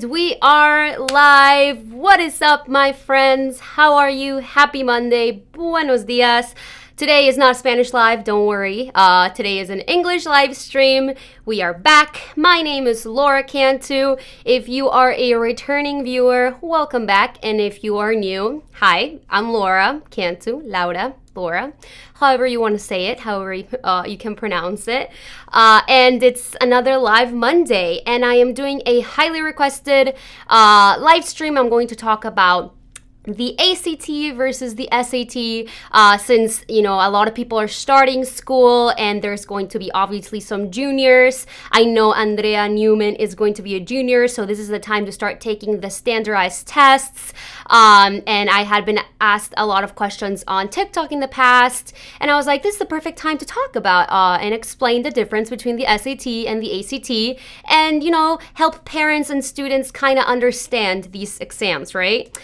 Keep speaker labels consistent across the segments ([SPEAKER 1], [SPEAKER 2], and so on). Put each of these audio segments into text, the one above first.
[SPEAKER 1] And we are live. What is up, my friends? How are you? Happy Monday. Buenos dias. Today is not Spanish live, don't worry. Today is an English live stream. We are back. My name is Laura Cantu. If you are a returning viewer, welcome back. And if you are new, hi, I'm Laura Cantu, Laura, however you want to say it, however you can pronounce it. And it's another live Monday, and I am doing a highly requested live stream. I'm going to talk about the ACT versus the SAT, since, a lot of people are starting school and there's going to be obviously some juniors. I know Andrea Newman is going to be a junior, so this is the time to start taking the standardized tests. And I had been asked a lot of questions on TikTok in the past, and I was like, this is the perfect time to talk about and explain the difference between the SAT and the ACT and, help parents and students kind of understand these exams, right?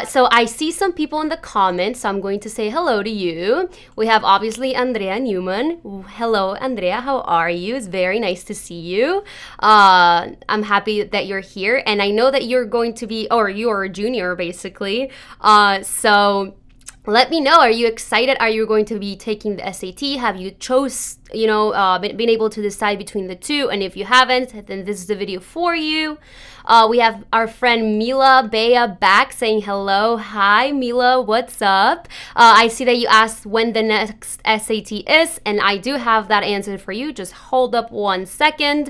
[SPEAKER 1] So I see some people in the comments, so I'm going to say hello to you. We have obviously Andrea Newman. Hello, Andrea. How are you? It's very nice to see you. I'm happy that you're here, and I know that you're going to be, or you are a junior, basically. So let me know. Are you excited? Are you going to be taking the SAT? Have you been able to decide between the two? And if you haven't, then this is the video for you. We have our friend Mila Bea back saying hello. Hi, Mila. What's up? I see that you asked when the next SAT is, and I do have that answer for you. Just hold up 1 second.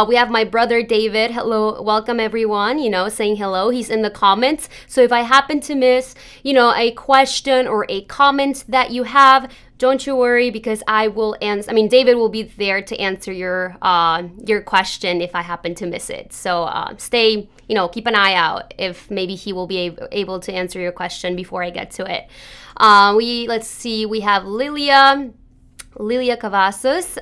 [SPEAKER 1] We have my brother David. Hello. Welcome, everyone. Saying hello. He's in the comments. So if I happen to miss, a question or a comment that you have, don't you worry, because I will answer. David will be there to answer your question if I happen to miss it. So stay, keep an eye out if maybe he will be able to answer your question before I get to it. Let's see. We have Lilia Cavazos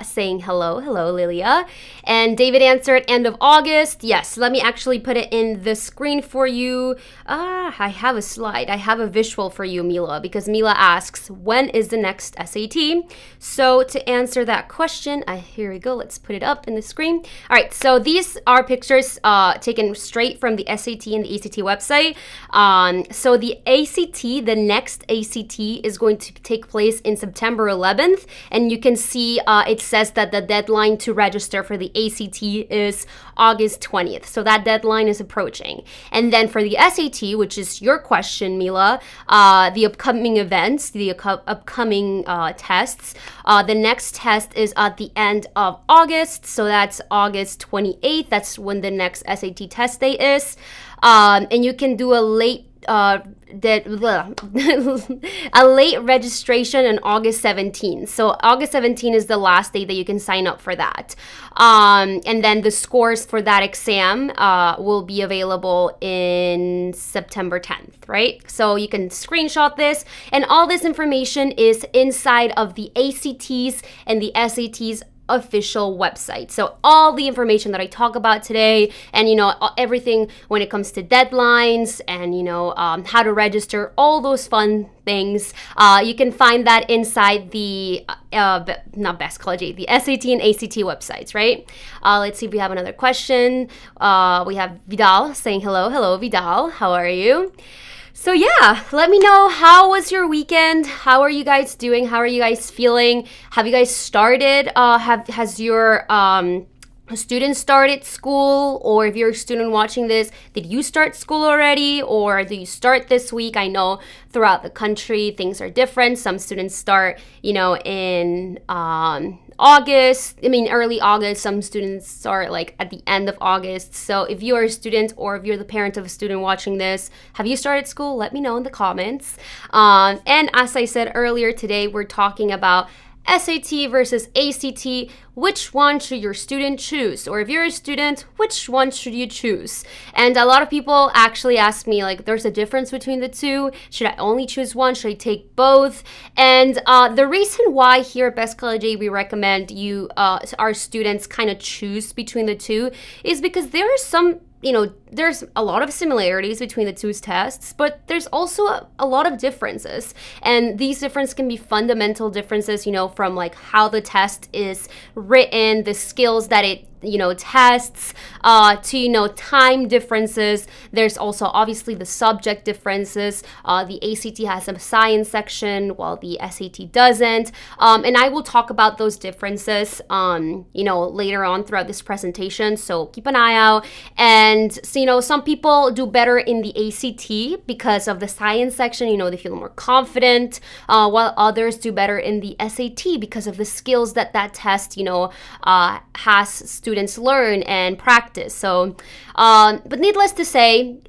[SPEAKER 1] saying hello. Hello, Lilia. And David answered end of August. Yes, let me actually put it in the screen for you. I have a slide. I have a visual for you, Mila, because Mila asks, when is the next SAT? So to answer that question, here we go. Let's put it up in the screen. All right, so these are pictures taken straight from the SAT and the ACT website. So the ACT, the next ACT, is going to take place in September 11th, and you can see it says that the deadline to register for the ACT is August 20th. So that deadline is approaching. And then for the SAT, which is your question, Mila, the upcoming events, the upcoming tests, the next test is at the end of August. So that's August 28th. That's when the next SAT test day is. And you can do a late a late registration on August 17th. So August 17th is the last day that you can sign up for that. And then the scores for that exam will be available in September 10th, right? So you can screenshot this, and all this information is inside of the ACTs and the SATs official website. So all the information that I talk about today, and everything when it comes to deadlines and how to register, all those fun things, you can find that inside the not Best College 8, the SAT and ACT websites, right? Let's see if we have another question. We have Vidal saying hello Vidal, how are you? So yeah, let me know, how was your weekend? How are you guys doing? How are you guys feeling? Have you guys started? Has your student started school? Or if you're a student watching this, did you start school already? Or do you start this week? I know throughout the country things are different. Some students start, in August, early August. Some students start like at the end of August. So if you are a student, or if you're the parent of a student watching this, have you started school? Let me know in the comments. And as I said earlier, today we're talking about SAT versus ACT. Which one should your student choose? Or if you're a student, which one should you choose? And a lot of people actually ask me, like, there's a difference between the two. Should I only choose one? Should I take both? And the reason why here at Best College we recommend our students kind of choose between the two is because there are some there's a lot of similarities between the two tests, but there's also a lot of differences. And these differences can be fundamental differences, from like how the test is written, the skills that it tests, to time differences. There's also obviously the subject differences. The ACT has a science section while the SAT doesn't, and I will talk about those differences later on throughout this presentation, so keep an eye out. And so, some people do better in the ACT because of the science section, they feel more confident, while others do better in the SAT because of the skills that test has students learn and practice. So, but needless to say,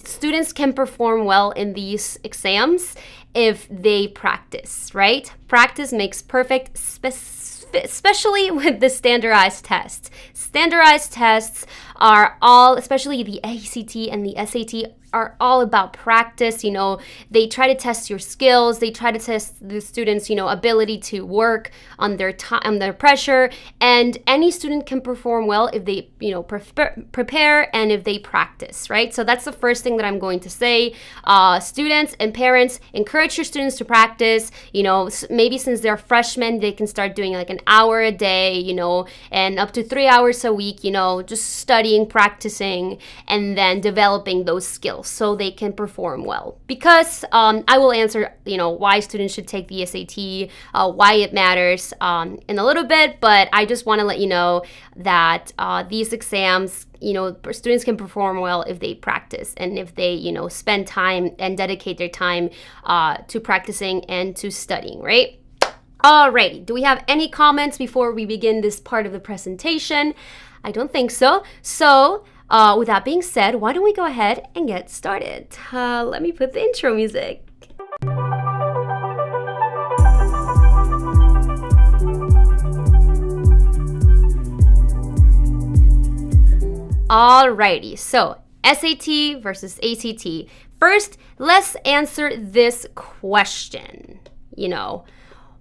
[SPEAKER 1] students can perform well in these exams if they practice, right? Practice makes perfect, especially with the standardized tests. Standardized tests are all, especially the ACT and the SAT, are all about practice. They try to test your skills. They try to test the students' ability to work under pressure. And any student can perform well if they prepare and if they practice, right? So that's the first thing that I'm going to say. Students and parents, encourage your students to practice. Maybe since they're freshmen, they can start doing like an hour a day, and up to 3 hours a week, just studying, practicing, and then developing those skills so they can perform well. Because I will answer, why students should take the SAT, why it matters in a little bit, but I just want to let you know that these exams, students can perform well if they practice and if they, spend time and dedicate their time to practicing and to studying, right? Alrighty, do we have any comments before we begin this part of the presentation? I don't think so. So, with that being said, why don't we go ahead and get started? Let me put the intro music. Alrighty, so SAT versus ACT. First, let's answer this question.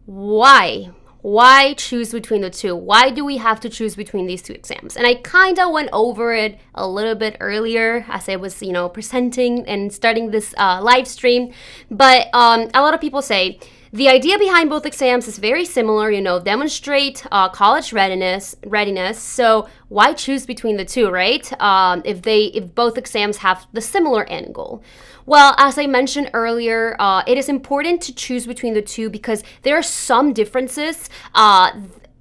[SPEAKER 1] Why choose between the two? Why do we have to choose between these two exams? And I kind of went over it a little bit earlier as I was, presenting and starting this live stream. But a lot of people say the idea behind both exams is very similar, demonstrate college readiness. So why choose between the two, right? If both exams have the similar end goal. Well, as I mentioned earlier, it is important to choose between the two because there are some differences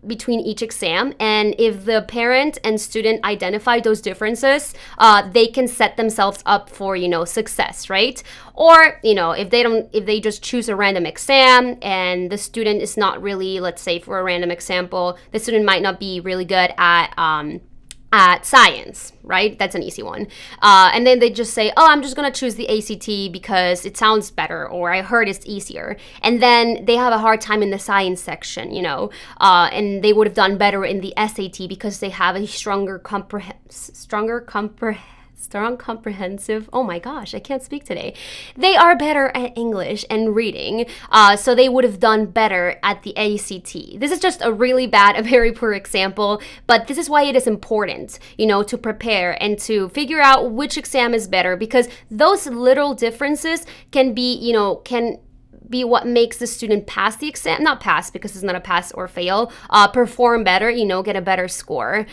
[SPEAKER 1] between each exam, and if the parent and student identify those differences, they can set themselves up for success, right? Or if they just choose a random exam and the student is not really, let's say for a random example, the student might not be really good at science, right? That's an easy one. And then they just say, I'm just going to choose the ACT because it sounds better, or I heard it's easier. And then they have a hard time in the science section, and they would have done better in the SAT because they have a strong comprehensive, oh my gosh, I can't speak today. They are better at English and reading, so they would have done better at the ACT. This is just a very poor example, but this is why it is important, to prepare and to figure out which exam is better, because those little differences can be what makes the student pass the exam, not pass because it's not a pass or fail, perform better, get a better score.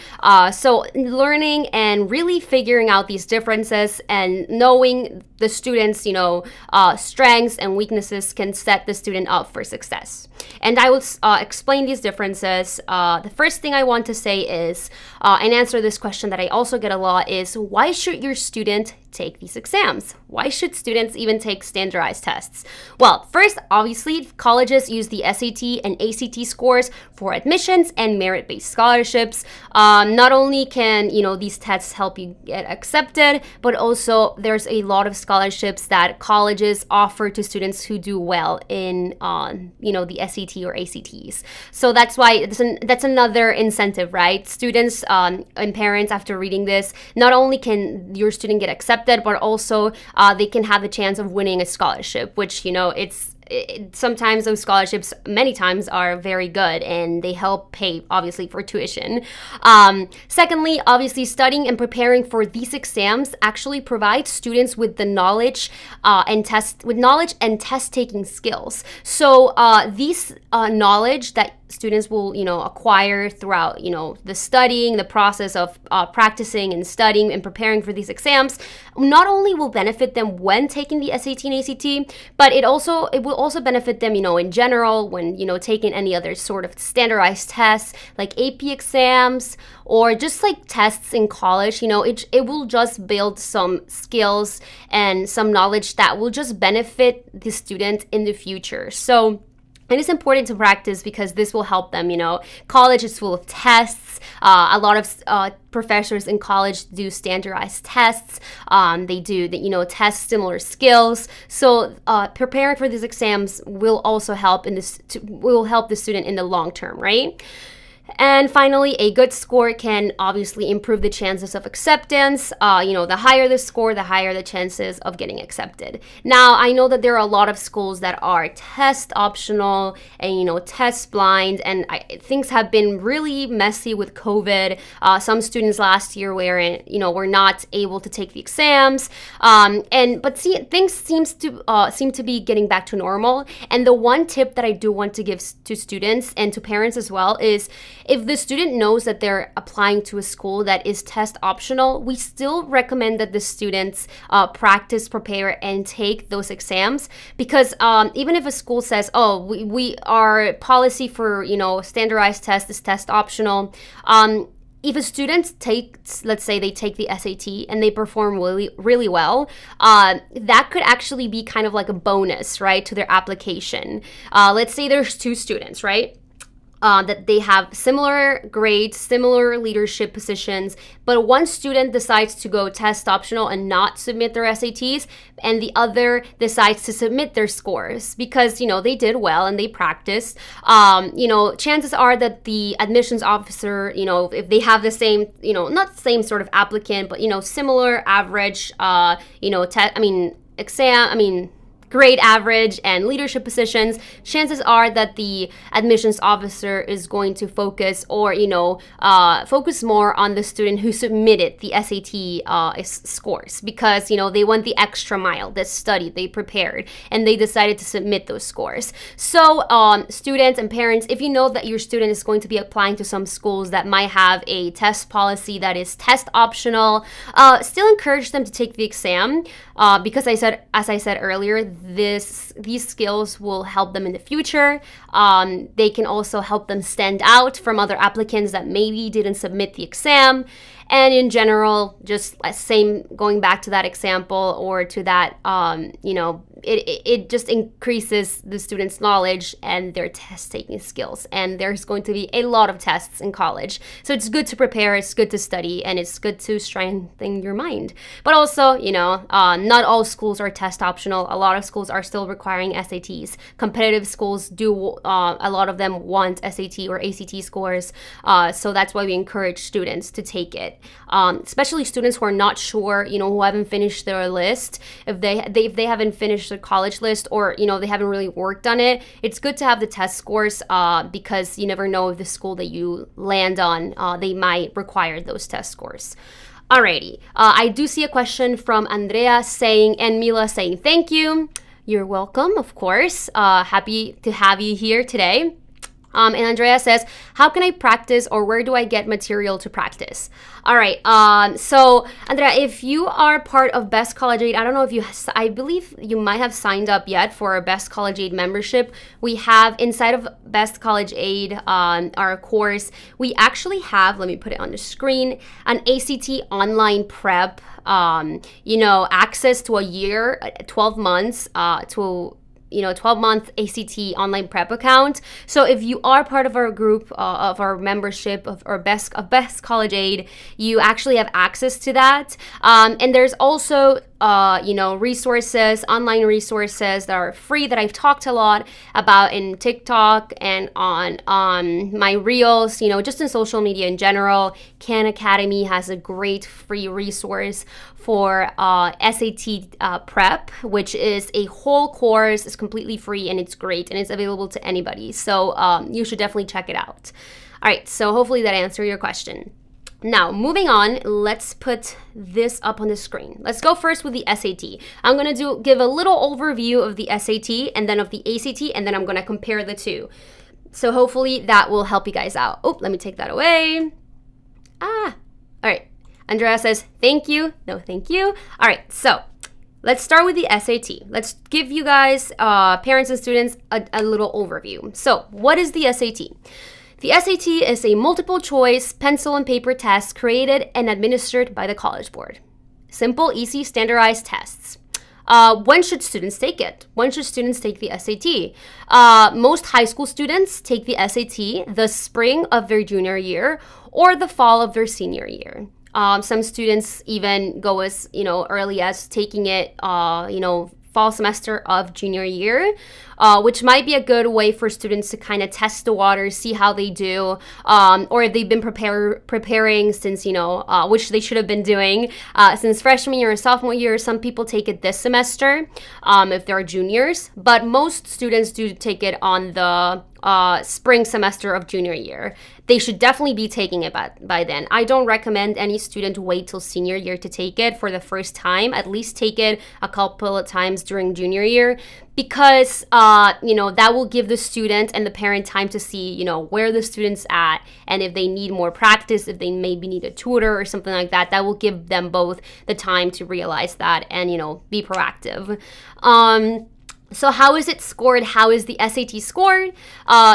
[SPEAKER 1] So learning and really figuring out these differences and knowing the student's, strengths and weaknesses can set the student up for success. And I will explain these differences. The first thing I want to say is, and answer this question that I also get a lot is, why should your student take these exams? Why should students even take standardized tests? Well, first, obviously, colleges use the SAT and ACT scores for admissions and merit-based scholarships. Not only can, these tests help you get accepted, but also there's a lot of scholarships that colleges offer to students who do well in, the SAT or ACTs. So that's why that's another incentive, right? Students and parents, after reading this, not only can your student get accepted, but also they can have the chance of winning a scholarship, which, sometimes those scholarships, many times, are very good and they help pay, obviously, for tuition. Secondly, obviously, studying and preparing for these exams actually provides students with the knowledge and test taking skills. So these knowledge that students will, acquire throughout, the studying, the process of practicing and studying and preparing for these exams, not only will benefit them when taking the SAT and ACT, but it will also benefit them, in general when, taking any other sort of standardized tests like AP exams or just like tests in college. It will just build some skills and some knowledge that will just benefit the student in the future. So it is important to practice because this will help them. College is full of tests. A lot of professors in college do standardized tests. They do, test similar skills. So preparing for these exams will also help will help the student in the long term, right? And finally, a good score can obviously improve the chances of acceptance. The higher the score, the higher the chances of getting accepted. Now, I know that there are a lot of schools that are test optional and, test blind, and things have been really messy with COVID. Some students last year were not able to take the exams. Things seem to be getting back to normal. And the one tip that I do want to give to students and to parents as well is, if the student knows that they're applying to a school that is test optional, we still recommend that the students practice, prepare, and take those exams, because even if a school says, we our policy for, standardized test is test optional, if a student let's say they take the SAT and they perform really, really well, that could actually be kind of like a bonus, right, to their application. Let's say there's two students, right? That they have similar grades, similar leadership positions, but one student decides to go test optional and not submit their SATs, and the other decides to submit their scores because, they did well and they practiced. Chances are that the admissions officer, if they have the same, not the same sort of applicant, but, similar average, grade average and leadership positions, chances are that the admissions officer is going to focus focus more on the student who submitted the SAT scores, because, they went the extra mile, they studied, they prepared, and they decided to submit those scores. So students and parents, if you know that your student is going to be applying to some schools that might have a test policy that is test optional, still encourage them to take the exam, because as I said earlier, these skills will help them in the future. They can also help them stand out from other applicants that maybe didn't submit the exam. And in general, just going back to that example or to that, it just increases the students' knowledge and their test-taking skills. And there's going to be a lot of tests in college. So it's good to prepare, it's good to study, and it's good to strengthen your mind. But also, not all schools are test optional. A lot of schools are still requiring SATs. Competitive schools do, a lot of them want SAT or ACT scores. So that's why we encourage students to take it. Especially students who are not sure, who haven't finished their list. If they haven't finished their college list, or they haven't really worked on it, it's good to have the test scores, because you never know if the school that you land on, they might require those test scores. Alrighty, I do see a question from Andrea and Mila saying thank you. You're welcome, of course. Happy to have you here today. And Andrea says, how can I practice, or where do I get material to practice? All right. So Andrea, if you are part of Best College Aid, I don't know if I believe you might have signed up yet for our Best College Aid membership. We have inside of Best College Aid, our course, we actually have, let me put it on the screen, an ACT online prep, access to a year, 12 months, to 12-month ACT online prep account. So if you are part of our group, of our membership of Best College Aid, you actually have access to that. And there's also resources, online resources that are free that I've talked a lot about in TikTok and on my reels, just in social media in general. Khan Academy has a great free resource for SAT prep, which is a whole course. It's completely free and it's great and it's available to anybody. So you should definitely check it out. All right, so hopefully that answered your question. Now, moving on, let's put this up on the screen. Let's go first with the SAT. I'm going to give a little overview of the SAT and then of the ACT, and then I'm going to compare the two. So hopefully that will help you guys out. Oh, let me take that away. All right. Andrea says, thank you. No, thank you. All right, so let's start with the SAT. Let's give you guys, parents and students, a little overview. So what is the SAT? The SAT is a multiple choice pencil and paper test created and administered by the College Board. Simple, easy, standardized tests. When should students take it? When should students take the SAT? Most high school students take the SAT the spring of their junior year or the fall of their senior year. Some students even go as early as taking it fall semester of junior year, which might be a good way for students to kind of test the waters, see how they do, or if they've been preparing since, which they should have been doing since freshman year or sophomore year. Some people take it this semester if they're juniors, but most students do take it on the spring semester of junior year. They should definitely be taking it by then. I don't recommend any student wait till senior year to take it for the first time. At least take it a couple of times during junior year, because that will give the student and the parent time to see where the student's at, and if they need more practice, if they maybe need a tutor or something like that, that will give them both the time to realize that and be proactive. So how is it scored? How is the SAT scored?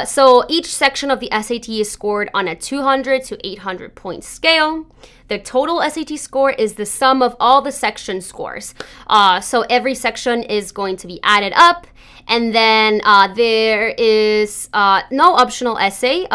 [SPEAKER 1] So each section of the SAT is scored on a 200 to 800 point scale. The total SAT score is the sum of all the section scores. So every section is going to be added up. And then there is no optional essay.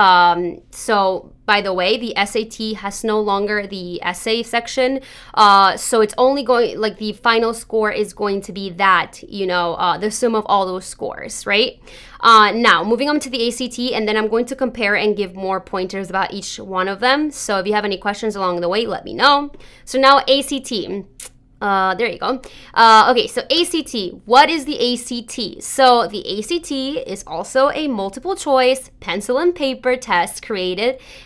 [SPEAKER 1] So by the way, the SAT has no longer the essay section. So it's only going, the final score is going to be that, the sum of all those scores, right? Now, moving on to the ACT, and then I'm going to compare and give more pointers about each one of them. So if you have any questions along the way, let me know. So now ACT. There you go. Okay, so ACT. What is the ACT? So the ACT is also a multiple choice pencil and paper test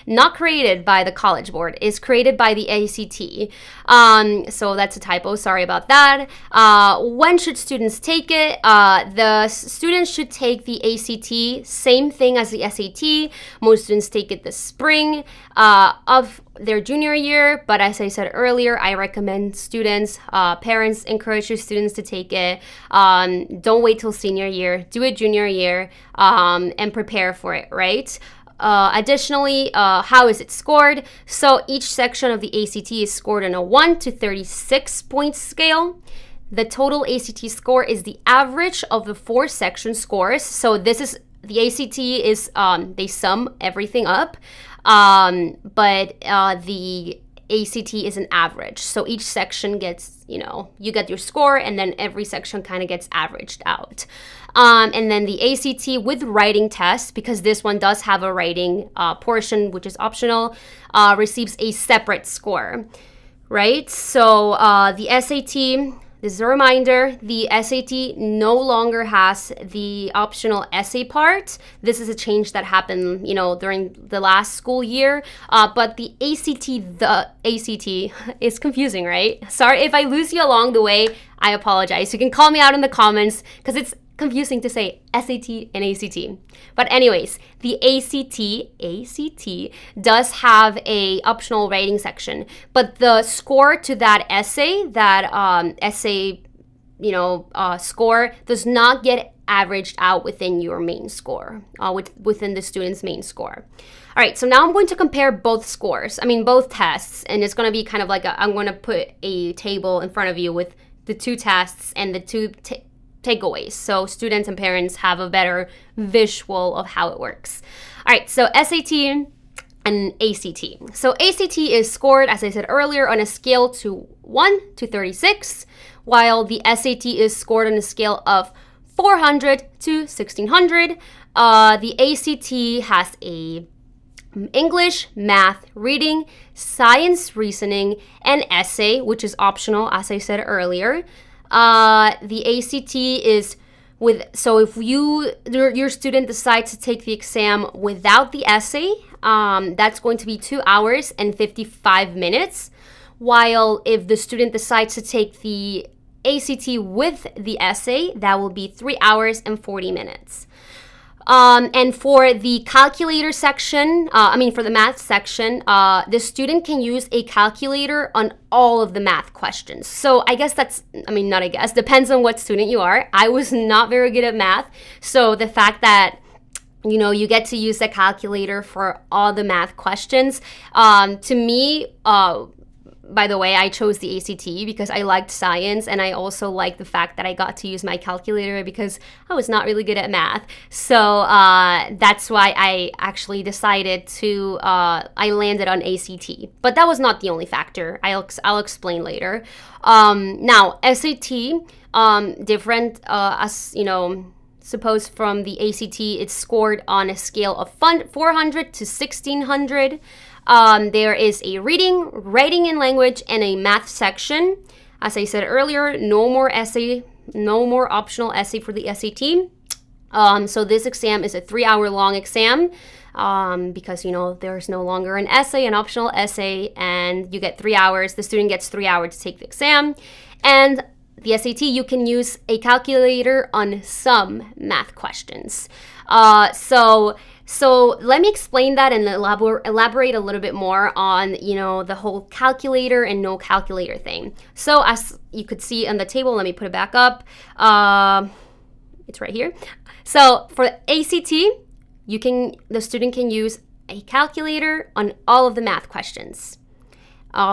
[SPEAKER 1] not created by the College Board, is created by the ACT. So that's a typo, sorry about that. When should students take it? The students should take the ACT, same thing as the SAT. Most students take it the spring of their junior year, but as I said earlier, I recommend students, parents encourage your students to take it. Don't wait till senior year, do it junior year, and prepare for it, right? Additionally, how is it scored? So each section of the ACT is scored on a 1 to 36 point scale. The total ACT score is the average of the 4 section scores. So the ACT is, they sum everything up. But the ACT is an average. So each section gets, you get your score, and then every section kind of gets averaged out. And then the ACT with writing test, because this one does have a writing portion, which is optional, receives a separate score, right? So the SAT, this is a reminder, the SAT no longer has the optional essay part. This is a change that happened, during the last school year. But the ACT is confusing, right? Sorry if I lose you along the way. I apologize. You can call me out in the comments because it's confusing to say SAT and ACT. But anyways, the ACT does have a optional writing section, but the score to that essay, score does not get averaged out within your main score, within the student's main score. All right, so now I'm going to compare both tests, and it's going to be kind of like I'm going to put a table in front of you with the two tests and the two takeaways, so students and parents have a better visual of how it works. All right, so SAT, an ACT. So ACT is scored, as I said earlier, on a scale to 1 to 36, while the SAT is scored on a scale of 400 to 1600. The ACT has a English, math, reading, science, reasoning, and essay, which is optional, as I said earlier. The ACT is so if your student decides to take the exam without the essay, that's going to be 2 hours and 55 minutes. While if the student decides to take the ACT with the essay, that will be 3 hours and 40 minutes. And for the calculator section, for the math section, the student can use a calculator on all of the math questions. So I guess depends on what student you are. I was not very good at math. So the fact that you get to use the calculator for all the math questions, to me, by the way, I chose the ACT because I liked science, and I also liked the fact that I got to use my calculator because I was not really good at math. So that's why I actually decided to, I landed on ACT. But that was not the only factor. I'll explain later. Now, SAT, different, as suppose from the ACT, it's scored on a scale of 400 to 1600. There is a reading, writing and language, and a math section. As I said earlier, no more optional essay for the SAT. So this exam is a 3-hour long exam because, there's no longer an optional essay, and you get 3 hours. The student gets 3 hours to take the exam. And the SAT, you can use a calculator on some math questions. So let me explain that and elaborate a little bit more on, the whole calculator and no calculator thing. So as you could see on the table, let me put it back up. It's right here. So for ACT, the student can use a calculator on all of the math questions.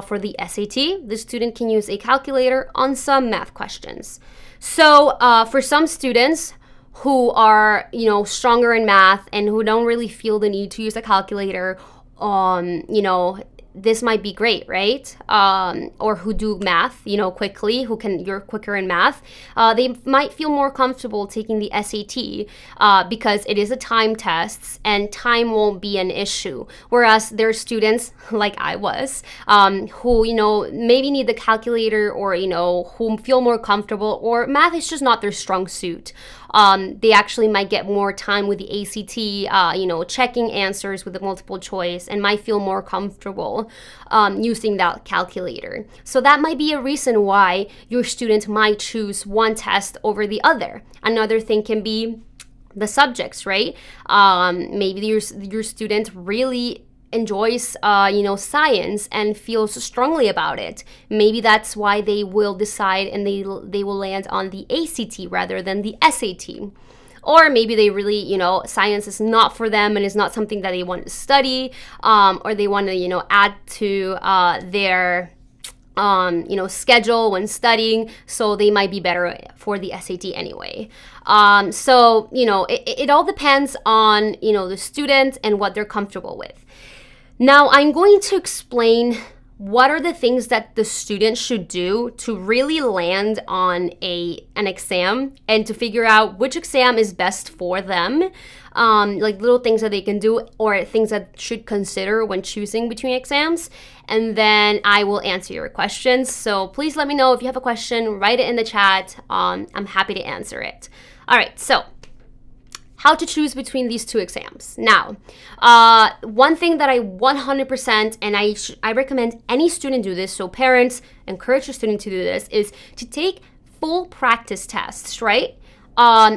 [SPEAKER 1] For the SAT, the student can use a calculator on some math questions. So for some students who are, stronger in math and who don't really feel the need to use a calculator, this might be great, right? Or who do math, quickly, you're quicker in math. They might feel more comfortable taking the SAT because it is a time test and time won't be an issue. Whereas there are students, like I was, who, maybe need the calculator or, who feel more comfortable, or math is just not their strong suit. They actually might get more time with the ACT, checking answers with the multiple choice, and might feel more comfortable using that calculator. So that might be a reason why your student might choose one test over the other. Another thing can be the subjects, right? Maybe your student really enjoys, science and feels strongly about it. Maybe that's why they will decide and they will land on the ACT rather than the SAT. Or maybe they really, science is not for them and is not something that they want to study, or they want to, add to their, schedule when studying, so they might be better for the SAT anyway. So, it all depends on, the student and what they're comfortable with. Now, I'm going to explain what are the things that the student should do to really land on an exam and to figure out which exam is best for them, like little things that they can do or things that should consider when choosing between exams. And then I will answer your questions. So please let me know if you have a question, write it in the chat. I'm happy to answer it. All right, so how to choose between these two exams. Now, one thing that I 100% and I recommend any student do this, so parents encourage your student to do this, is to take full practice tests, right?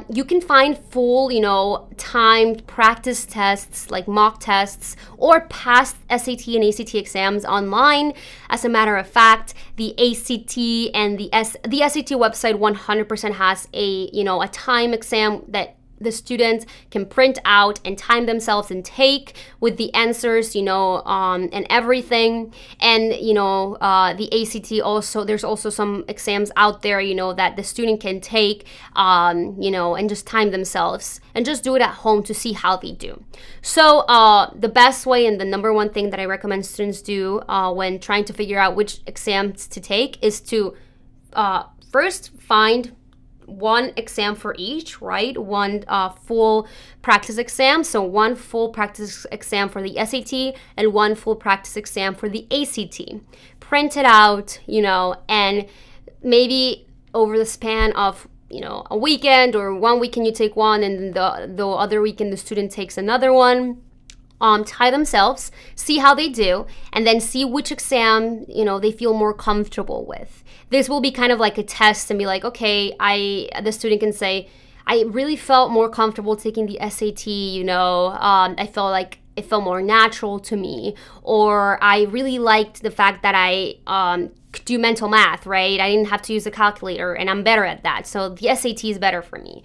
[SPEAKER 1] You can find full, timed practice tests like mock tests or past SAT and ACT exams online. As a matter of fact, the ACT and the SAT website 100% has a time exam that the students can print out and time themselves and take with the answers, and everything. And, the ACT also, there's also some exams out there, that the student can take, and just time themselves and just do it at home to see how they do. So the best way and the number one thing that I recommend students do when trying to figure out which exams to take is to first find one exam for each, right? One full practice exam. So one full practice exam for the SAT and one full practice exam for the ACT. Print it out, and maybe over the span of a weekend or 1 weekend you take one, and the other weekend the student takes another one. Tie themselves, see how they do, and then see which exam, they feel more comfortable with. This will be kind of like a test and be like, okay, the student can say, I really felt more comfortable taking the SAT, I felt like it felt more natural to me, or I really liked the fact that I could do mental math, right? I didn't have to use a calculator, and I'm better at that, so the SAT is better for me.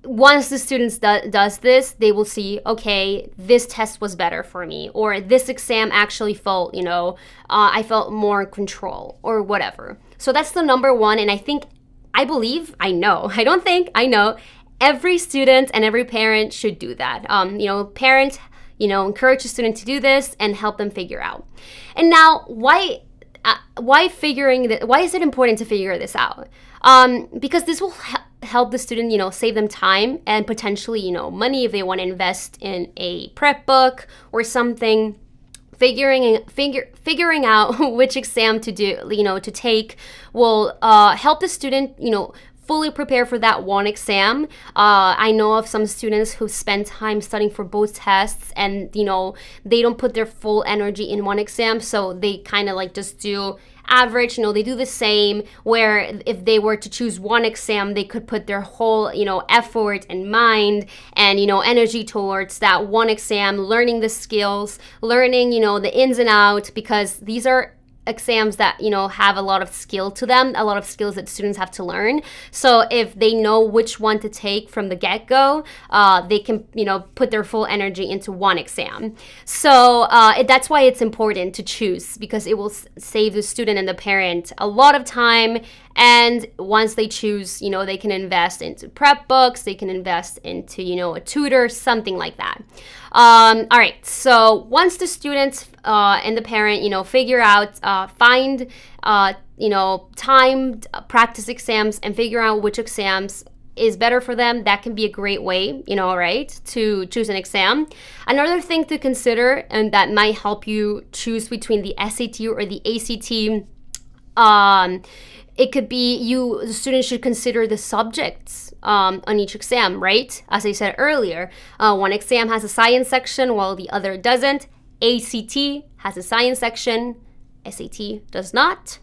[SPEAKER 1] Once the students does this, they will see, okay, this test was better for me, or this exam actually felt, I felt more in control, or whatever. So that's the number one, and I know, every student and every parent should do that. Parents, encourage a student to do this and help them figure out. And now, why is it important to figure this out? Because this will help the student, save them time and potentially, money if they want to invest in a prep book or something. Figuring out which exam to do, to take will help the student, fully prepare for that one exam. I know of some students who spend time studying for both tests, and they don't put their full energy in one exam, so they kind of like just do average. They do the same, where if they were to choose one exam, they could put their whole effort and mind and energy towards that one exam, learning the skills, learning the ins and outs, because these are exams that have a lot of skill to them, a lot of skills that students have to learn. So if they know which one to take from the get-go, they can put their full energy into one exam. So that's why it's important to choose, because it will save the student and the parent a lot of time. And once they choose, they can invest into prep books, they can invest into, a tutor, something like that. All right, so once the students and the parent, figure out, find, timed practice exams and figure out which exams is better for them, that can be a great way, right, to choose an exam. Another thing to consider, and that might help you choose between the SAT or the ACT, it could be the student should consider the subjects on each exam, right? As I said earlier, one exam has a science section while the other doesn't. ACT has a science section, SAT does not.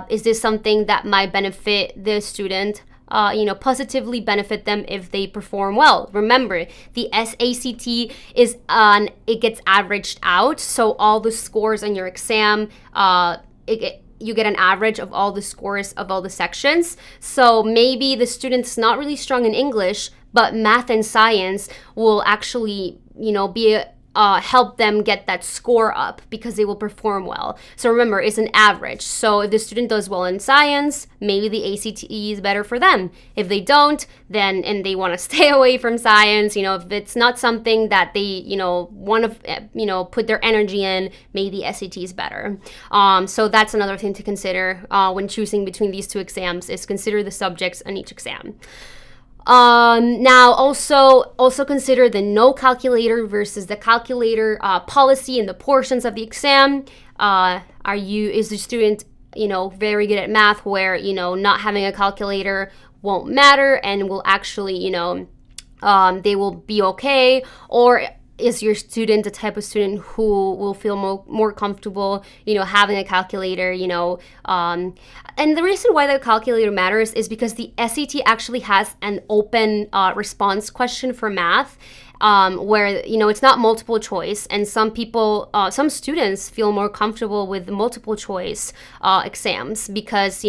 [SPEAKER 1] Is this something that might benefit the student? Positively benefit them if they perform well. Remember, the SACT it gets averaged out, so all the scores on your exam, you get an average of all the scores of all the sections. So maybe the student's not really strong in English, but math and science will actually, be help them get that score up because they will perform well. So remember, it's an average. So if the student does well in science, maybe the ACT is better for them. If they don't, then, and they want to stay away from science, if it's not something that they, want to, put their energy in, maybe the SAT is better. So that's another thing to consider when choosing between these two exams, is consider the subjects on each exam. Now also consider the no calculator versus the calculator policy in the portions of the exam. Is the student, very good at math, where, not having a calculator won't matter and will actually, they will be okay? Or is your student the type of student who will feel more comfortable, having a calculator, and the reason why the calculator matters is because the SAT actually has an open response question for math, where, it's not multiple choice, and some students feel more comfortable with multiple choice exams because,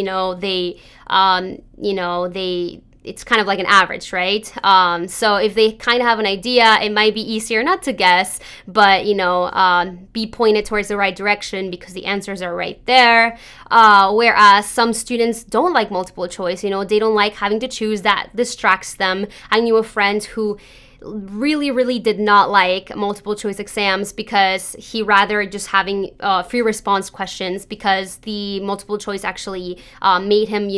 [SPEAKER 1] it's kind of like an average, right? So if they kind of have an idea, it might be easier not to guess, but, be pointed towards the right direction because the answers are right there. Whereas some students don't like multiple choice, they don't like having to choose. That distracts them. I knew a friend who really did not like multiple choice exams because he rather just having free response questions, because the multiple choice actually made him,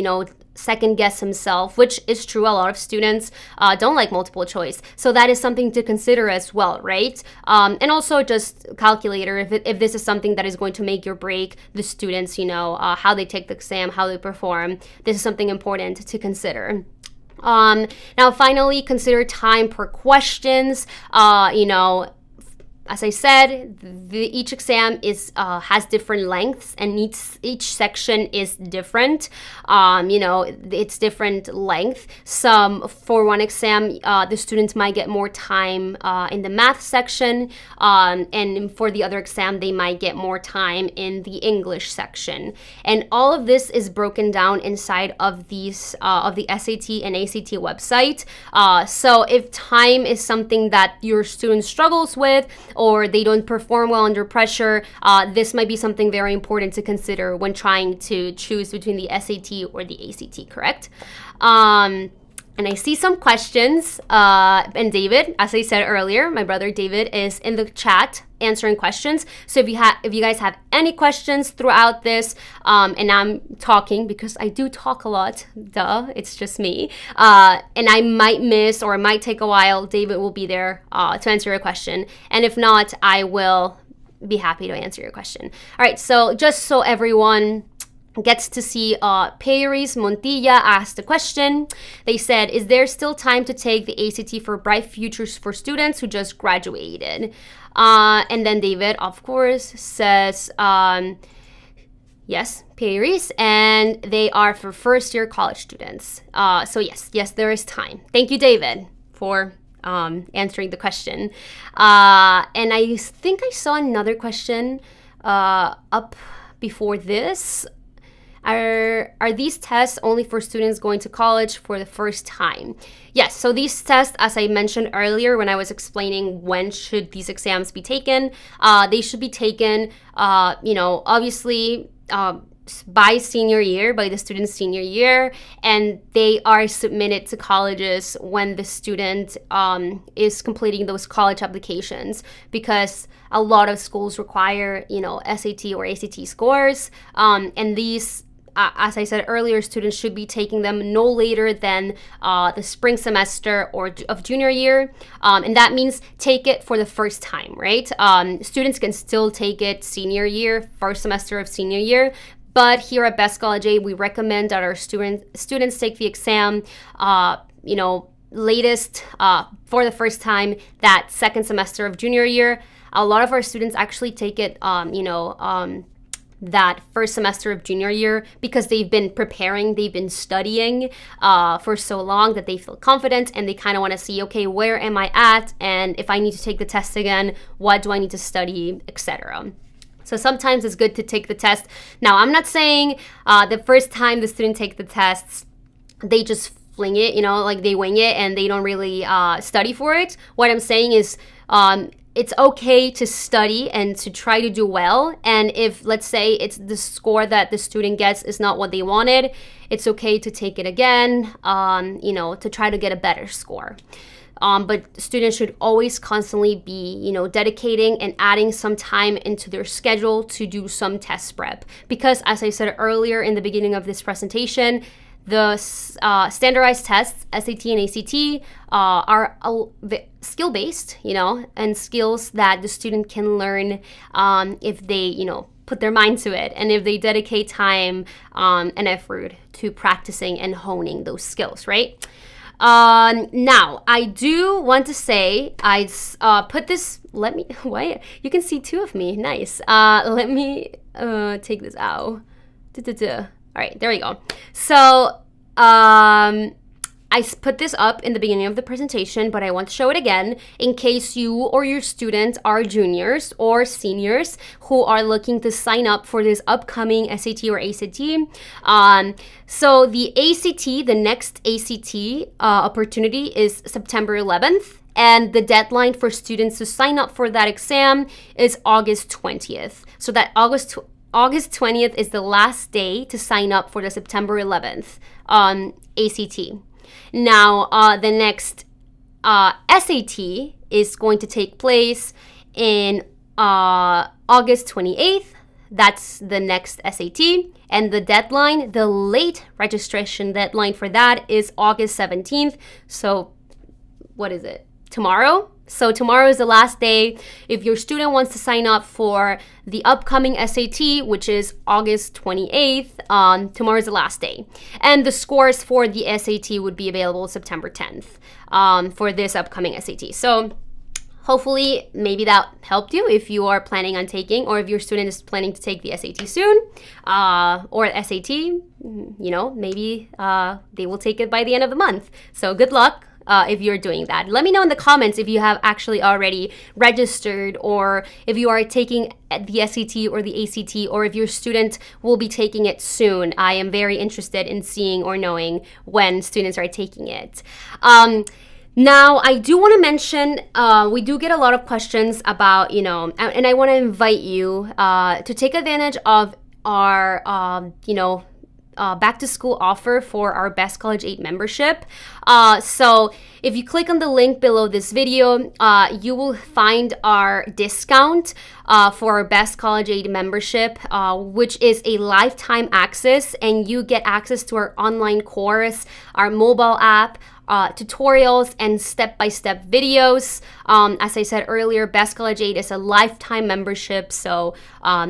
[SPEAKER 1] second guess himself, which is true. A lot of students don't like multiple choice. So that is something to consider as well, right? And also just calculator, if this is something that is going to make or break the students, how they take the exam, how they perform. This is something important to consider. Now, finally, consider time per questions. As I said, each exam has different lengths, and each section is different. It's different length. For one exam, the students might get more time in the math section, and for the other exam, they might get more time in the English section. And all of this is broken down inside of these of the SAT and ACT website. So if time is something that your student struggles with, or they don't perform well under pressure, this might be something very important to consider when trying to choose between the SAT or the ACT, correct? And I see some questions. And David, as I said earlier, my brother David is in the chat answering questions. So if you guys have any questions throughout this, and I'm talking because I do talk a lot, it's just me, and I might miss or it might take a while, David will be there to answer your question. And if not, I will be happy to answer your question. All right, so just so everyone gets to see, Paris Montilla asked a question. They said, is there still time to take the ACT for bright futures for students who just graduated? And then David, of course, says, yes, Paris, and they are for first-year college students. So yes, there is time. Thank you, David, for answering the question. And I think I saw another question up before this. Are these tests only for students going to college for the first time? Yes, so these tests, as I mentioned earlier when I was explaining when should these exams be taken, they should be taken, obviously by senior year, by the student's senior year, and they are submitted to colleges when the student is completing those college applications, because a lot of schools require, SAT or ACT scores, and these, as I said earlier, students should be taking them no later than the spring semester of junior year. And that means take it for the first time, right? Students can still take it senior year, first semester of senior year. But here at Best College Aid, we recommend that our students take the exam, latest for the first time that second semester of junior year. A lot of our students actually take it, that first semester of junior year because they've been preparing, they've been studying for so long that they feel confident, and they kind of want to see, okay, where am I at? And if I need to take the test again, what do I need to study, etc. So sometimes it's good to take the test. Now, I'm not saying the first time the student takes the tests, they just fling it, like they wing it and they don't really study for it. What I'm saying is it's okay to study and to try to do well. And if, let's say, it's the score that the student gets is not what they wanted, it's okay to take it again, to try to get a better score. But students should always constantly be, dedicating and adding some time into their schedule to do some test prep. Because as I said earlier in the beginning of this presentation, the standardized tests, SAT and ACT, are skill-based, and skills that the student can learn if they, put their mind to it, and if they dedicate time and effort to practicing and honing those skills, right? Now, I do want to say, I put this, why, you can see two of me, nice. Let me take this out. All right, there we go. So, I put this up in the beginning of the presentation, but I want to show it again in case you or your students are juniors or seniors who are looking to sign up for this upcoming SAT or ACT. So the ACT, the next ACT opportunity is September 11th. And the deadline for students to sign up for that exam is August 20th. So that August 20th is the last day to sign up for the September 11th ACT. Now, the next SAT is going to take place in August 28th. That's the next SAT. And the deadline, the late registration deadline for that is August 17th. So what is it? Tomorrow. So tomorrow is the last day. If your student wants to sign up for the upcoming SAT, which is August 28th, tomorrow is the last day. And the scores for the SAT would be available September 10th for this upcoming SAT. So hopefully, maybe that helped you if you are planning on taking, or if your student is planning to take the SAT soon, or SAT, maybe they will take it by the end of the month. So good luck. If you're doing that. Let me know in the comments if you have actually already registered, or if you are taking the SAT or the ACT, or if your student will be taking it soon. I am very interested in seeing or knowing when students are taking it. Now, I do want to mention, we do get a lot of questions about, and I want to invite you to take advantage of our, back to school offer for our Best College Aid membership. So if you click on the link below this video, you will find our discount for our Best College Aid membership, which is a lifetime access, and you get access to our online course, our mobile app, tutorials, and step-by-step videos. As I said earlier, Best College Aid is a lifetime membership, so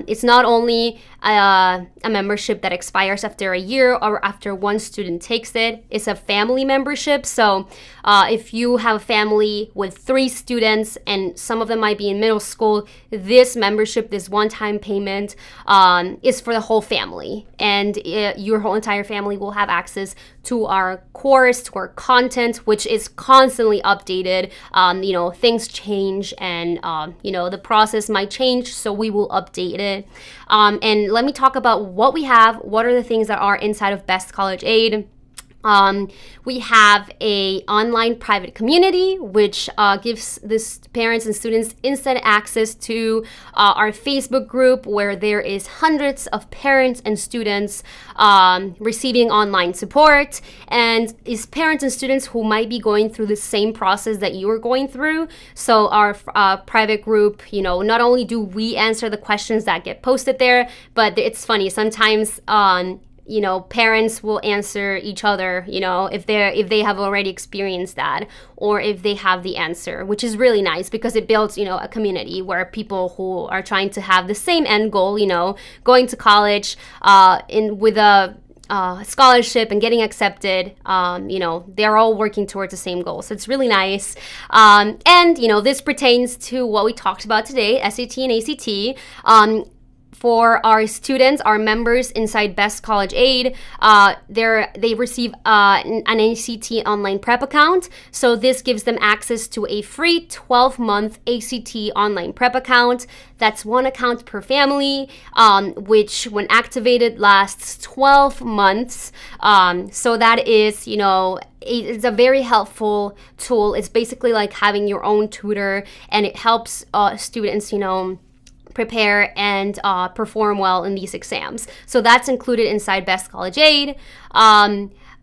[SPEAKER 1] it's not only a membership that expires after a year or after one student takes it. It's a family membership, so if you have a family with 3 students and some of them might be in middle school, this membership, this one-time payment, is for the whole family, and your whole entire family will have access to our course, to our content, which is constantly updated. Things change, and the process might change, so we will update it. And let me talk about what we have. What are the things that are inside of Best College Aid? We have a online private community, which gives the parents and students instant access to our Facebook group, where there is hundreds of parents and students receiving online support, and is parents and students who might be going through the same process that you are going through. So our private group, not only do we answer the questions that get posted there, but it's funny, sometimes parents will answer each other, if they have already experienced that, or if they have the answer, which is really nice because it builds, a community where people who are trying to have the same end goal, going to college with a scholarship and getting accepted, they're all working towards the same goal. So it's really nice. And this pertains to what we talked about today, SAT and ACT. For our students, our members inside Best College Aid, they receive an ACT online prep account. So this gives them access to a free 12-month ACT online prep account. That's one account per family, which when activated lasts 12 months. So that is, it's a very helpful tool. It's basically like having your own tutor, and it helps students, prepare and perform well in these exams. So that's included inside Best College Aid.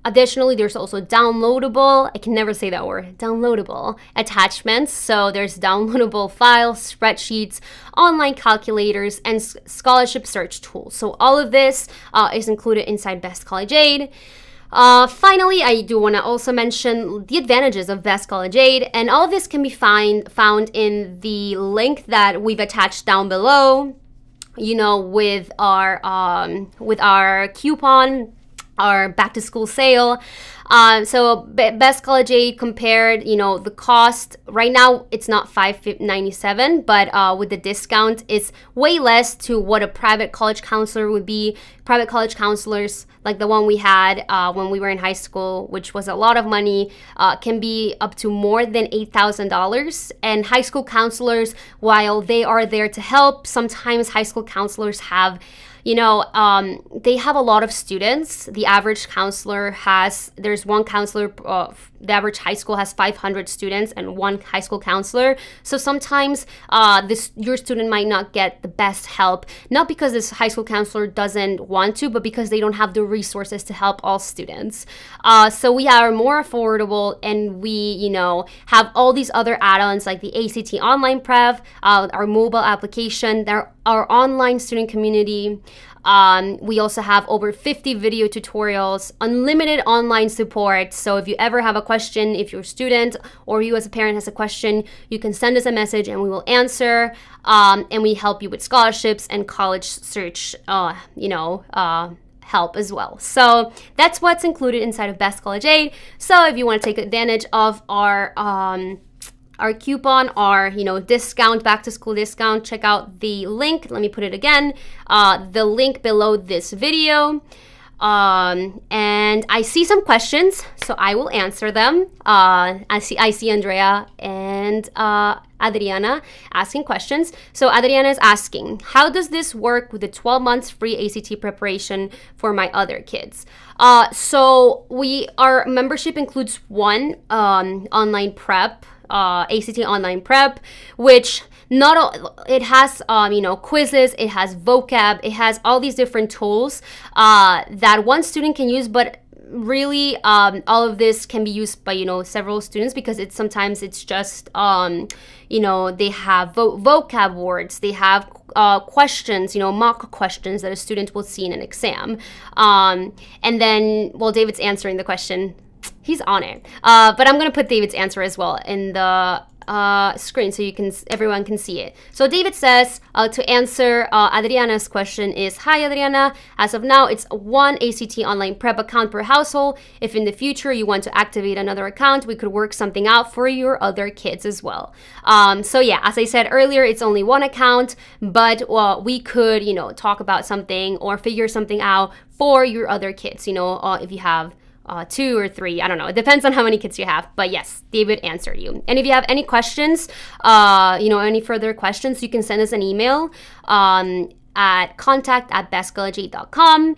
[SPEAKER 1] Additionally, there's also downloadable, I can never say that word, downloadable attachments. So there's downloadable files, spreadsheets, online calculators, and scholarship search tools. So all of this is included inside Best College Aid. Finally, I do want to also mention the advantages of Best College Aid, and all of this can be found in the link that we've attached down below, with our coupon our back to school sale. So Best College Aid compared, the cost right now it's not $597, but with the discount it's way less to what a private college counselor would be. Private college counselors like the one we had when we were in high school, which was a lot of money, can be up to more than $8,000. And high school counselors, while they are there to help, sometimes high school counselors have they have a lot of students. The average counselor there's one counselor, the average high school has 500 students and one high school counselor. So sometimes your student might not get the best help, not because this high school counselor doesn't want to, but because they don't have the resources to help all students. So we are more affordable, and we, have all these other add-ons like the ACT online prep, our mobile application, our online student community. We also have over 50 video tutorials, unlimited online support. So if you ever have a question, if your student or you as a parent has a question, you can send us a message and we will answer. And we help you with scholarships and college search, help as well. So that's what's included inside of Best College Aid. So if you want to take advantage of our coupon, our discount, back to school discount, check out the link. Let me put it again, the link below this video. And I see some questions, so I will answer them. I see Andrea and Adriana asking questions. So Adriana is asking, how does this work with the 12 months free ACT preparation for my other kids? So our membership includes one online prep, ACT online prep, which it has quizzes, it has vocab, it has all these different tools that one student can use, but really all of this can be used by several students, because sometimes it's just they have vocab words, they have questions, mock questions that a student will see in an exam, and then while David's answering the question, he's on it, but I'm going to put David's answer as well in the screen so everyone can see it. So David says, to answer Adriana's question is, hi Adriana, as of now it's one ACT online prep account per household. If in the future you want to activate another account, we could work something out for your other kids as well. So yeah, as I said earlier, it's only one account, but we could talk about something or figure something out for your other kids, if you have 2 or 3, I don't know. It depends on how many kids you have. But yes, David answered you. And if you have any questions, any further questions, you can send us an email at contact@bestcollegeaid.com,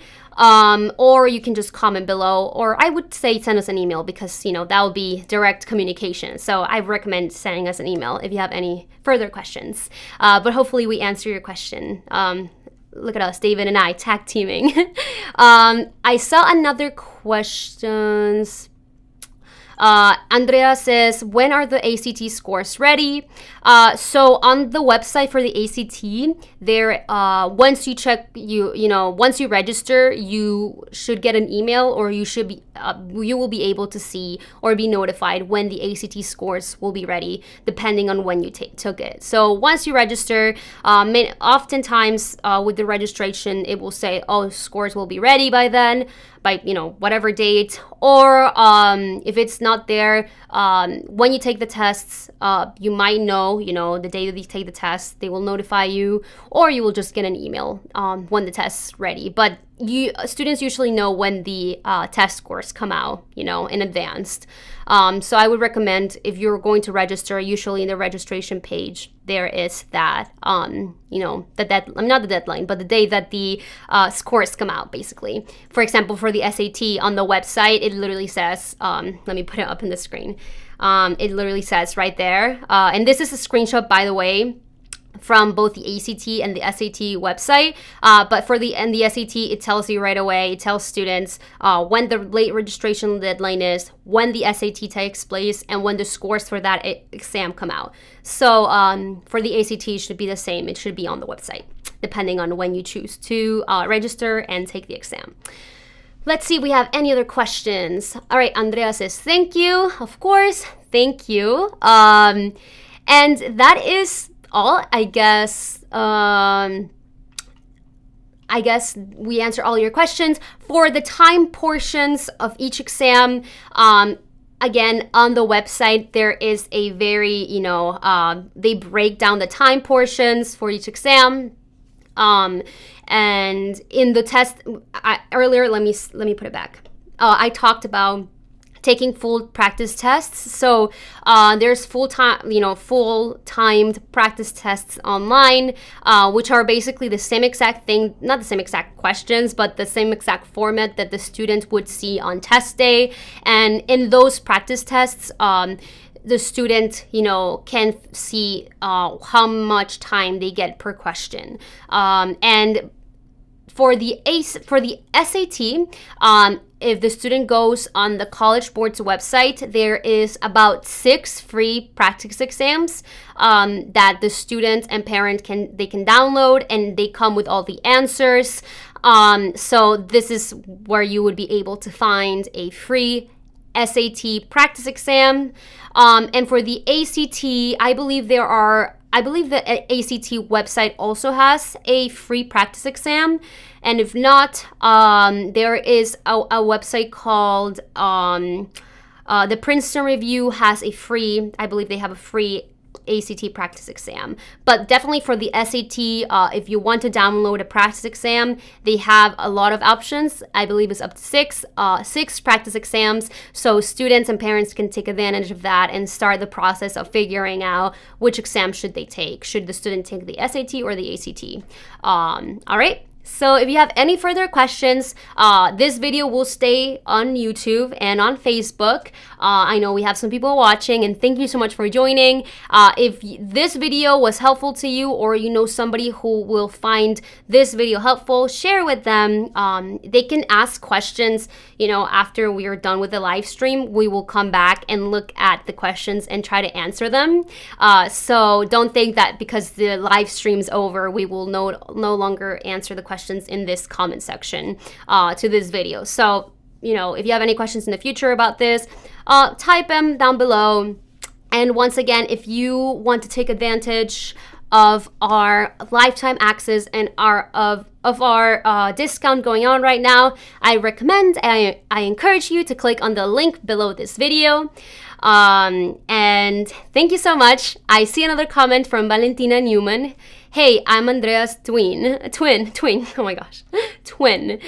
[SPEAKER 1] or you can just comment below, or I would say send us an email, because that will be direct communication. So I recommend sending us an email if you have any further questions. But hopefully we answer your question. Look at us, David and I, tag teaming. I saw another questions. Andrea says, when are the ACT scores ready? So on the website for the ACT, there once you check, once you register, you should get an email, or you will be able to see or be notified when the ACT scores will be ready, depending on when you took it. So once you register, oftentimes with the registration, it will say, oh, scores will be ready by then, by whatever date, or if it's not there, when you take the tests, you might know the day that you take the test, they will notify you, or you will just get an email when the test's ready. But students usually know when the test scores come out, in advance. So I would recommend, if you're going to register, usually in the registration page, there is that, not the deadline, but the day that the scores come out, basically. For example, for the SAT on the website, it literally says, let me put it up in the screen. It literally says right there, and this is a screenshot, by the way, from both the ACT and the SAT website, but for the SAT, it tells you right away. It tells students when the late registration deadline is, when the SAT takes place, and when the scores for that exam come out. So for the ACT, it should be the same. It should be on the website, depending on when you choose to register and take the exam. Let's see if we have any other questions. All right, Andrea says, thank you. Of course, thank you. And that is all, I guess. I guess we answer all your questions. For the time portions of each exam, again, on the website, there is a very, they break down the time portions for each exam. And in the test earlier, let me put it back. I talked about taking full practice tests. So there's full-timed practice tests online, which are basically the same exact thing, not the same exact questions, but the same exact format that the student would see on test day. And in those practice tests, the student, can see how much time they get per question. And for the SAT, if the student goes on the College Board's website, there is about 6 free practice exams that the student and parent can download, and they come with all the answers. So this is where you would be able to find a free SAT practice exam. And for the ACT, I believe the ACT website also has a free practice exam. And if not, there is a website called the Princeton Review has a free, I believe they have a free ACT practice exam. But definitely for the SAT, if you want to download a practice exam, they have a lot of options. I believe it's up to six practice exams. So students and parents can take advantage of that and start the process of figuring out which exam should they take. Should the student take the SAT or the ACT? All right. So if you have any further questions, this video will stay on YouTube and on Facebook. I know we have some people watching, and thank you so much for joining. If this video was helpful to you, or you know somebody who will find this video helpful, share with them. They can ask questions, after we are done with the live stream. We will come back and look at the questions and try to answer them. So don't think that because the live stream's over, we will no longer answer the questions in this comment section to this video. So, if you have any questions in the future about this, type them down below. And once again, if you want to take advantage of our lifetime access and of our discount going on right now, I encourage you to click on the link below this video. And thank you so much. I see another comment from Valentina Newman. Hey, I'm Andrea's twin. Oh my gosh, twin.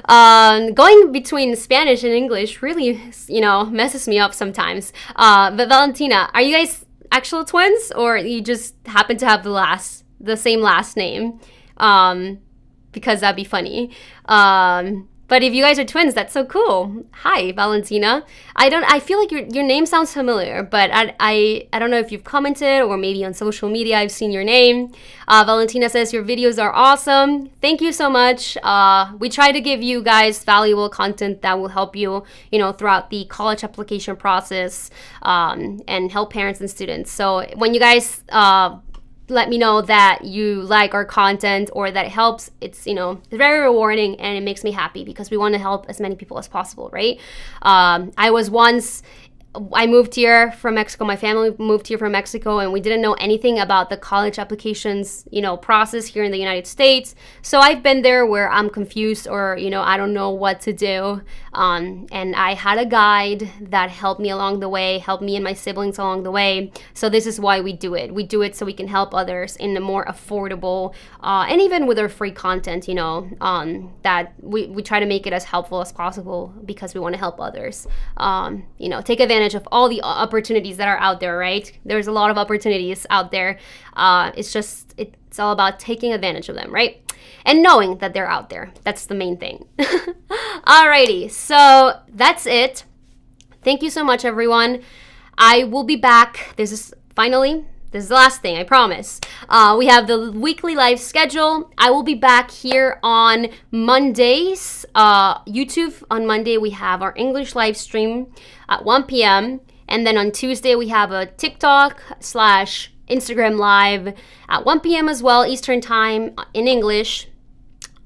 [SPEAKER 1] Going between Spanish and English really, messes me up sometimes. But Valentina, are you guys actual twins, or you just happen to have the same last name? Because that'd be funny. But if you guys are twins, that's so cool. Hi, Valentina. I feel like your name sounds familiar, but I don't know if you've commented or maybe on social media I've seen your name. Valentina says your videos are awesome. Thank you so much. We try to give you guys valuable content that will help you, throughout the college application process, and help parents and students. So when you guys let me know that you like our content or that it helps, it's very rewarding, and it makes me happy because we want to help as many people as possible, right? I moved here from Mexico. My family moved here from Mexico, and we didn't know anything about the college applications, process here in the United States. So I've been there where I'm confused, or, I don't know what to do. And I had a guide that helped me along the way, helped me and my siblings along the way. So this is why we do it. We do it so we can help others in a more affordable, and even with our free content, that we try to make it as helpful as possible because we want to help others, take advantage of all the opportunities that are out there, right? There's a lot of opportunities out there. It's all about taking advantage of them, right? And knowing that they're out there. That's the main thing. Alrighty, so that's it. Thank you so much, everyone. I will be back. This is the last thing, I promise. We have the weekly live schedule. I will be back here on Mondays. YouTube, on Monday, we have our English live stream at 1 p.m. And then on Tuesday, we have a TikTok/Instagram live at 1 p.m. as well, Eastern time in English.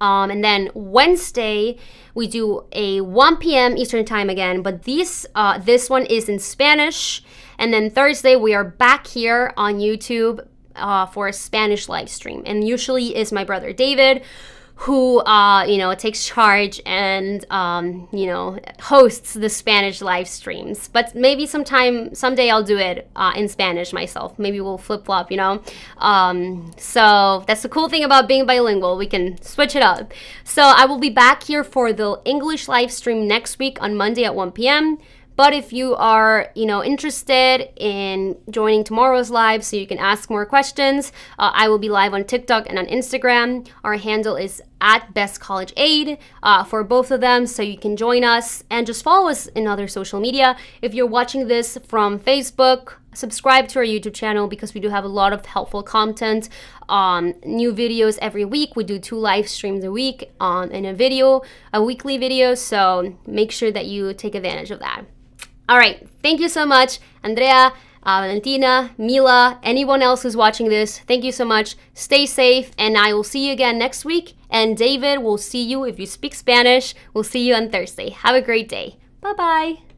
[SPEAKER 1] And then Wednesday, we do a 1 p.m. Eastern time again, but this one is in Spanish. And then Thursday, we are back here on YouTube for a Spanish live stream. And usually is my brother David, who takes charge and hosts the Spanish live streams. But maybe someday I'll do it in Spanish myself. Maybe we'll flip-flop, so that's the cool thing about being bilingual. We can switch it up. So I will be back here for the English live stream next week on Monday at 1 p.m. But if you are, interested in joining tomorrow's live so you can ask more questions, I will be live on TikTok and on Instagram. Our handle is at Best College Aid for both of them, so you can join us and just follow us in other social media. If you're watching this from Facebook, subscribe to our YouTube channel because we do have a lot of helpful content, new videos every week. We do 2 live streams a week and a weekly video, so make sure that you take advantage of that. All right, thank you so much, Andrea, Valentina, Mila, anyone else who's watching this. Thank you so much. Stay safe, and I will see you again next week. And David, we'll see you, if you speak Spanish, we'll see you on Thursday. Have a great day. Bye-bye.